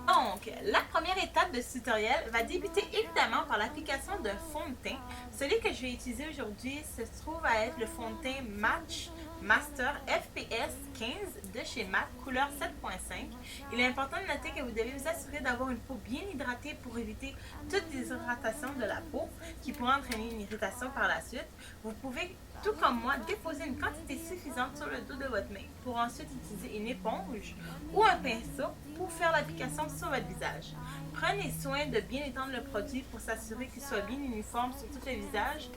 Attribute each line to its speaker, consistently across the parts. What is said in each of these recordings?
Speaker 1: Donc, la première étape de ce tutoriel va débuter évidemment par l'application d'un fond de teint. Celui que je vais utiliser aujourd'hui se trouve à être le fond de teint Match Master FPS 15 de chez MAC, couleur 7.5. Il est important de noter que vous devez vous assurer d'avoir une peau bien hydratée pour éviter toute déshydratation de la peau qui pourrait entraîner une irritation par la suite. Vous pouvez, tout comme moi, déposer une quantité suffisante sur le dos de votre main pour ensuite utiliser une éponge ou un pinceau pour faire l'application sur votre visage. Prenez soin de bien étendre le produit pour s'assurer qu'il soit bien uniforme sur tout le visage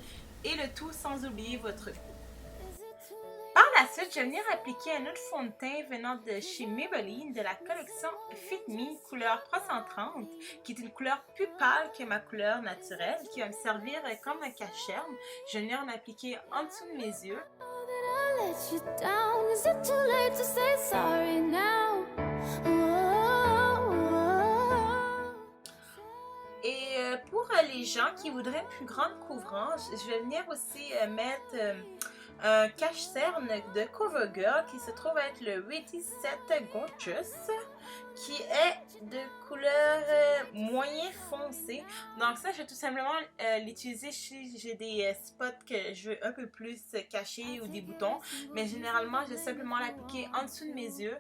Speaker 1: et le tout sans oublier votre cou. Par la suite, je vais venir appliquer un autre fond de teint venant de chez Maybelline de la collection Fit Me couleur 330 qui est une couleur plus pâle que ma couleur naturelle qui va me servir comme un cache-cerne. Je vais venir en appliquer en dessous de mes yeux. Et pour les gens qui voudraient une plus grande couvrance, je vais venir aussi mettre un cache-cerne de CoverGirl qui se trouve être le Ready Set Gorgeous qui est de couleur moyen foncé. Donc ça, je vais tout simplement l'utiliser si j'ai des spots que je veux un peu plus cachés ou des boutons. Mais généralement, je vais simplement l'appliquer en dessous de mes yeux,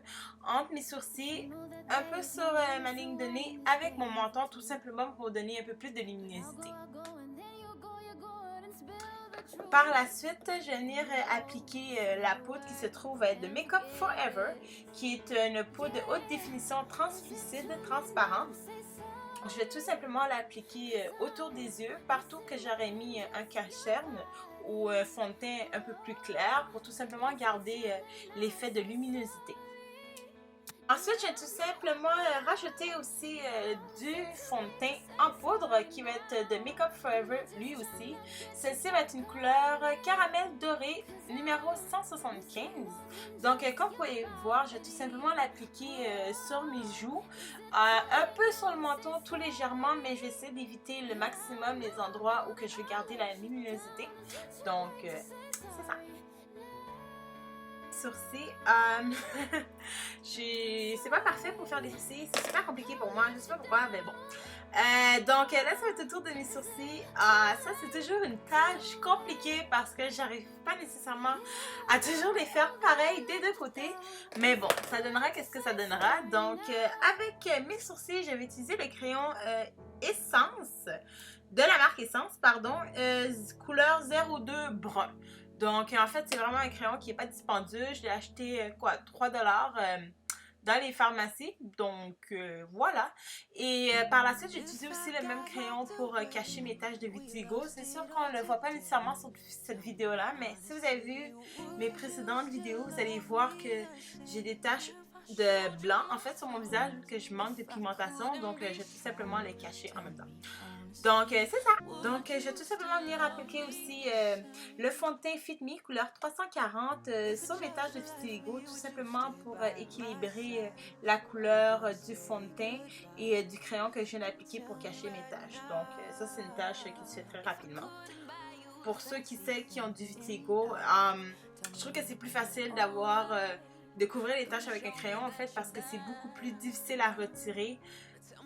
Speaker 1: entre mes sourcils, un peu sur ma ligne de nez avec mon menton, tout simplement pour donner un peu plus de luminosité. Par la suite, je vais venir appliquer la poudre qui se trouve être de Make Up Forever, qui est une poudre de haute définition translucide, transparente. Je vais tout simplement l'appliquer autour des yeux, partout que j'aurais mis un cache-cerne ou un fond de teint un peu plus clair pour tout simplement garder l'effet de luminosité. Ensuite, je vais tout simplement rajouter aussi du fond de teint en poudre qui va être de Make Up Forever lui aussi. Celle-ci va être une couleur caramel doré numéro 175. Donc, comme vous pouvez voir, je vais tout simplement l'appliquer sur mes joues, un peu sur le menton, tout légèrement, mais je vais essayer d'éviter le maximum les endroits où que je vais garder la luminosité. Donc, c'est ça. Sourcils. C'est pas parfait pour faire des sourcils, c'est super compliqué pour moi, je sais pas pourquoi, mais bon. Donc là, ça va être le tour de mes sourcils. Ça, c'est toujours une tâche compliquée parce que j'arrive pas nécessairement à toujours les faire pareil des deux côtés. Mais bon, ça donnera qu'est-ce que ça donnera. Donc, avec mes sourcils, je vais utiliser le crayon Essence, de la marque Essence, pardon, couleur 02 brun. Donc, en fait, c'est vraiment un crayon qui n'est pas dispendieux. Je l'ai acheté, quoi, 3 $ dans les pharmacies. Donc, voilà. Et par la suite, j'ai utilisé aussi le même crayon pour cacher mes taches de vitiligo. C'est sûr qu'on ne le voit pas nécessairement sur cette vidéo-là, mais si vous avez vu mes précédentes vidéos, vous allez voir que j'ai des taches de blanc, en fait, sur mon visage, vu que je manque de pigmentation. Donc, je vais tout simplement les cacher en même temps. Donc, c'est ça. Donc, je vais tout simplement venir appliquer aussi le fond de teint Fit Me couleur 340 sur mes taches de vitiligo, tout simplement pour équilibrer la couleur du fond de teint et du crayon que je viens d'appliquer pour cacher mes taches. Donc, ça, c'est une tâche qui se fait très rapidement. Pour ceux qui ont du vitiligo, je trouve que c'est plus facile de couvrir les taches avec un crayon, en fait, parce que c'est beaucoup plus difficile à retirer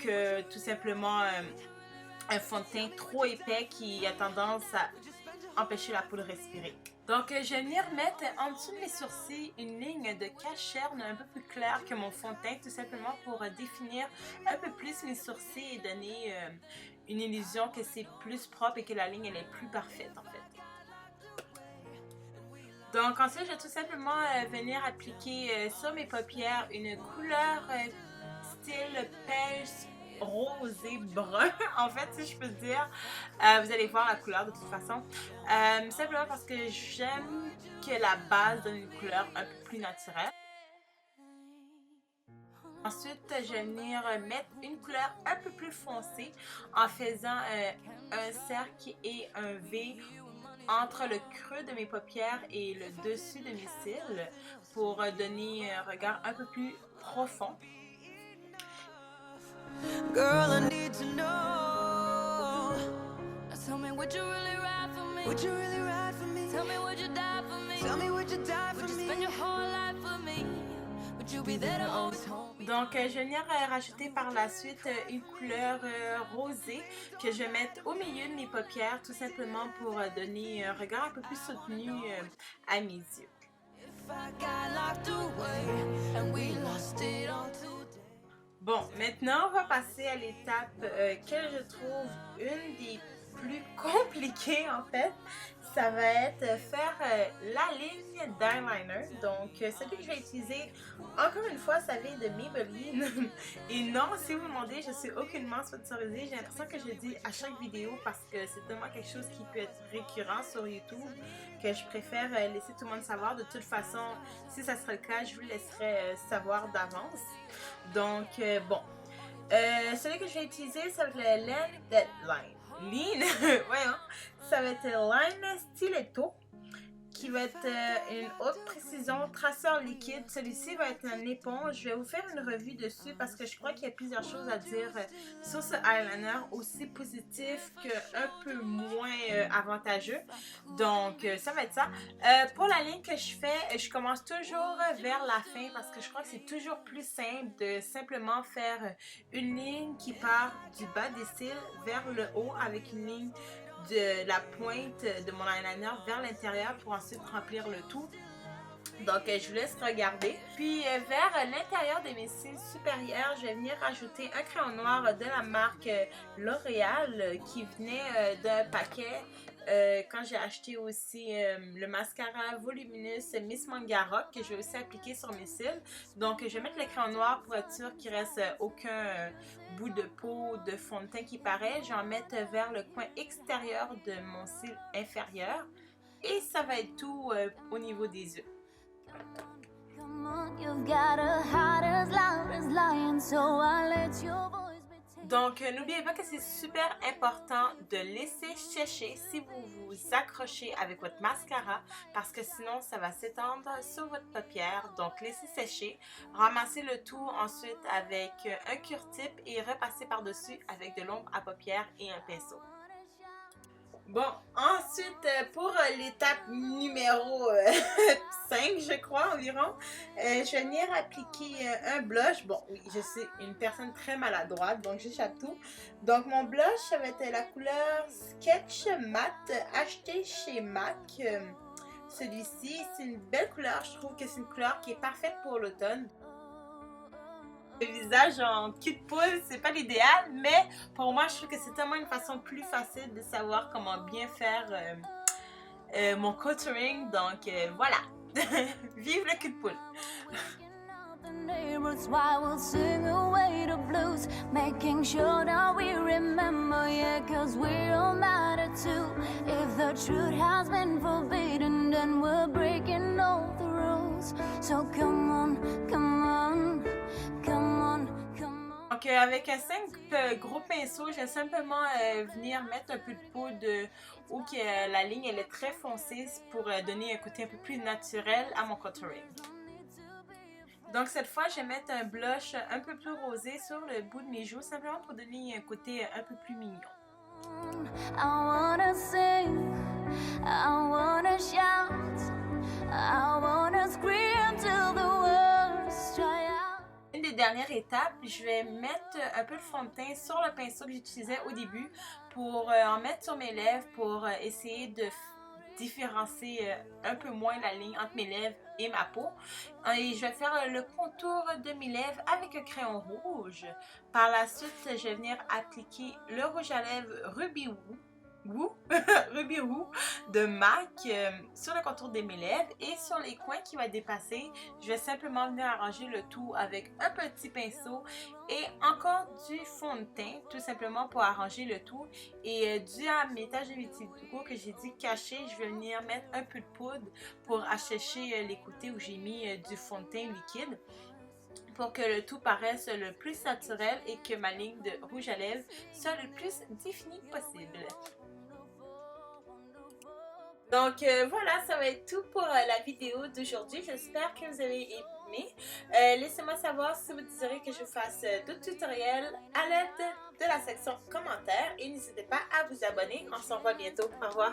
Speaker 1: que tout simplement un fond de teint trop épais qui a tendance à empêcher la peau de respirer. Donc, je vais venir mettre en dessous de mes sourcils une ligne de cache-cerne un peu plus claire que mon fond de teint, tout simplement pour définir un peu plus mes sourcils et donner une illusion que c'est plus propre et que la ligne elle est plus parfaite, en fait. Donc, ensuite, je vais tout simplement venir appliquer sur mes paupières une couleur style pêche rosé brun, en fait, si je peux dire. Vous allez voir la couleur de toute façon. Simplement parce que j'aime que la base donne une couleur un peu plus naturelle. Ensuite, je vais venir mettre une couleur un peu plus foncée en faisant un cercle et un V entre le creux de mes paupières et le dessus de mes cils pour donner un regard un peu plus profond. Girl, I need to know. Now tell me, would you really ride for me? Would you really ride for me? Tell me, would you die for me? Tell me, would you die for me? Would you spend your whole life for me? Would Donc, je vais venir rajouter par la suite une couleur rosée que je vais mettre au milieu de mes paupières, tout simplement pour donner un regard un peu plus soutenu à mes yeux. Bon, maintenant, on va passer à l'étape que je trouve une des plus compliquées, en fait. Ça va être faire la ligne d'eyeliner. Donc, celui que je vais utiliser, encore une fois, ça vient de Maybelline. Et non, si vous me demandez, je suis aucunement sponsorisée. J'ai l'impression que je dis à chaque vidéo parce que c'est tellement quelque chose qui peut être récurrent sur YouTube que je préfère laisser tout le monde savoir. De toute façon, si ça serait le cas, je vous laisserai savoir d'avance. Donc, bon. Celui que je vais utiliser, ça va être le Lean, voyons, ça va être Line Stiletto, qui va être une haute précision traceur liquide. Celui-ci va être un éponge. Je vais vous faire une revue dessus parce que je crois qu'il y a plusieurs choses à dire sur ce eyeliner, aussi positif qu'un peu moins avantageux. Donc, ça va être ça. Pour la ligne que je fais, je commence toujours vers la fin parce que je crois que c'est toujours plus simple de simplement faire une ligne qui part du bas des cils vers le haut avec une ligne de la pointe de mon eyeliner vers l'intérieur pour ensuite remplir le tout. Donc, je vous laisse regarder. Puis, vers l'intérieur de mes cils supérieurs, je vais venir rajouter un crayon noir de la marque L'Oréal qui venait d'un paquet. Quand j'ai acheté aussi le mascara volumineux Miss Mangara que je vais aussi appliquer sur mes cils. Donc, je vais mettre le crayon noir pour être sûr qu'il ne reste aucun bout de peau de fond de teint qui paraît. Je vais en mettre vers le coin extérieur de mon cil inférieur. Et ça va être tout au niveau des yeux. Donc, n'oubliez pas que c'est super important de laisser sécher si vous vous accrochez avec votre mascara parce que sinon, ça va s'étendre sur votre paupière. Donc, laissez sécher, ramassez le tout ensuite avec un cure-tip et repassez par-dessus avec de l'ombre à paupières et un pinceau. Bon, ensuite, pour l'étape numéro 5, je crois, environ, je vais venir appliquer un blush. Bon, oui, je suis une personne très maladroite, donc j'échappe tout. Donc, mon blush, ça va être la couleur Sketch Matte, acheté chez MAC. Celui-ci, c'est une belle couleur. Je trouve que c'est une couleur qui est parfaite pour l'automne. Le visage en cul de poule, c'est pas l'idéal, mais pour moi, je trouve que c'est tellement une façon plus facile de savoir comment bien faire mon contouring. Donc voilà, vive le cul de poule. Donc avec un 5 gros pinceaux, je vais simplement venir mettre un peu de poudre où que la ligne elle est très foncée pour donner un côté un peu plus naturel à mon contouring. Donc cette fois, je vais mettre un blush un peu plus rosé sur le bout de mes joues, simplement pour donner un côté un peu plus mignon. Une des dernières étapes, je vais mettre un peu de fond de teint sur le pinceau que j'utilisais au début pour en mettre sur mes lèvres pour essayer de différencier un peu moins la ligne entre mes lèvres et ma peau. Et je vais faire le contour de mes lèvres avec un crayon rouge. Par la suite, je vais venir appliquer le rouge à lèvres Ruby Woo de MAC sur le contour de mes lèvres et sur les coins qui va dépasser. Je vais simplement venir arranger le tout avec un petit pinceau et encore du fond de teint, tout simplement pour arranger le tout. Et dû à mes taches de vitiligo que j'ai dit cacher, je vais venir mettre un peu de poudre pour assécher les côtés où j'ai mis du fond de teint liquide, pour que le tout paraisse le plus naturel et que ma ligne de rouge à lèvres soit le plus définie possible. Donc voilà, ça va être tout pour la vidéo d'aujourd'hui. J'espère que vous avez aimé. Laissez-moi savoir si vous désirez que je fasse d'autres tutoriels à l'aide de la section commentaires. Et n'hésitez pas à vous abonner. On se revoit bientôt. Au revoir.